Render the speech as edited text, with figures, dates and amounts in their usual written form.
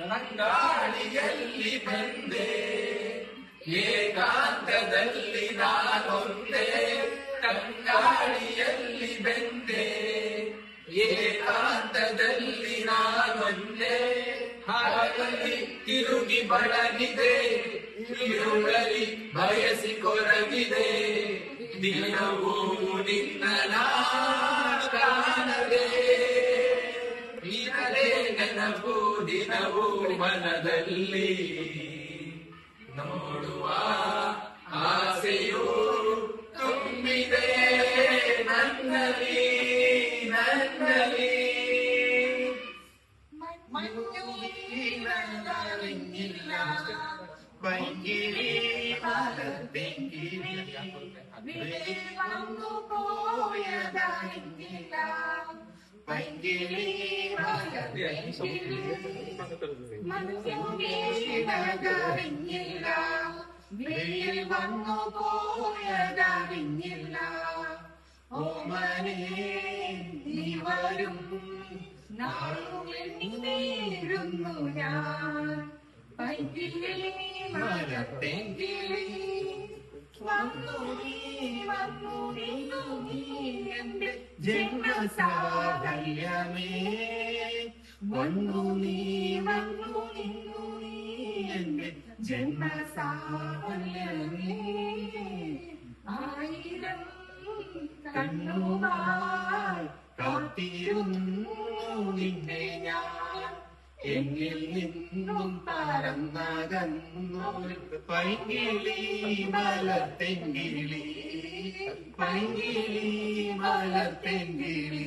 ತಂಗಾಳಿಯಲ್ಲಿ ಬಂದೆ ಏಕಾಂತದಲ್ಲಿ ನಾನೊಂದೇ ತಂಗಾಳಿಯಲ್ಲಿ ಬೆಂದೆ ಏಕಾಂತದಲ್ಲಿ ನಾನೊಂದೇ ಹಾಗಲಿ ತಿರುಗಿ ಬಳಗಿದೆ ಇರುಳಲಿ ಬಯಸಿ ಕೊರಗಿದೆ ದಿನವೂ ನಿನ್ನ ಕಾಣದೆ ಇರಲೇ ನೆನಪು ದಿನವೂ ಮನದಲ್ಲಿ ನೋಡುವ ಆಸೆಯು ತುಂಬಿದೆ ನನ್ನಲ್ಲಿ ನನ್ನಲ್ಲಿ ಮಂಜುವಿಲ್ಲ ಬಂಗಿರಿ ಮಲತೆಂಗಿರಿ ಒಂದು ಪೋಯದಾಗಿಲ್ಲ ಬಂಗಿರಿ മനുഷ്യനകറിഞ്ഞില്ല വെയിൽ വന്നു പോയതറിഞ്ഞില്ല ഓമനേ നീ വരും നാളുമെന്നിരുന്നു ഞാൻ പൈകിളി മരത്തെങ്കിളി വന്നു നീ എന്റെ ജന്മസാഫല്യമേ വന്നു നീ എന്റെ ജന്മസാഫല്യമേ ആയിരം കണ്ണുമായി കാത്തിരുന്നു നിന്നെ ഞാൻ എന്നിൽ നിന്നും പറന്നകന്നു പൈകിളി മലത്തെങ്കിളി പൈകിളി മലത്തെങ്കിളി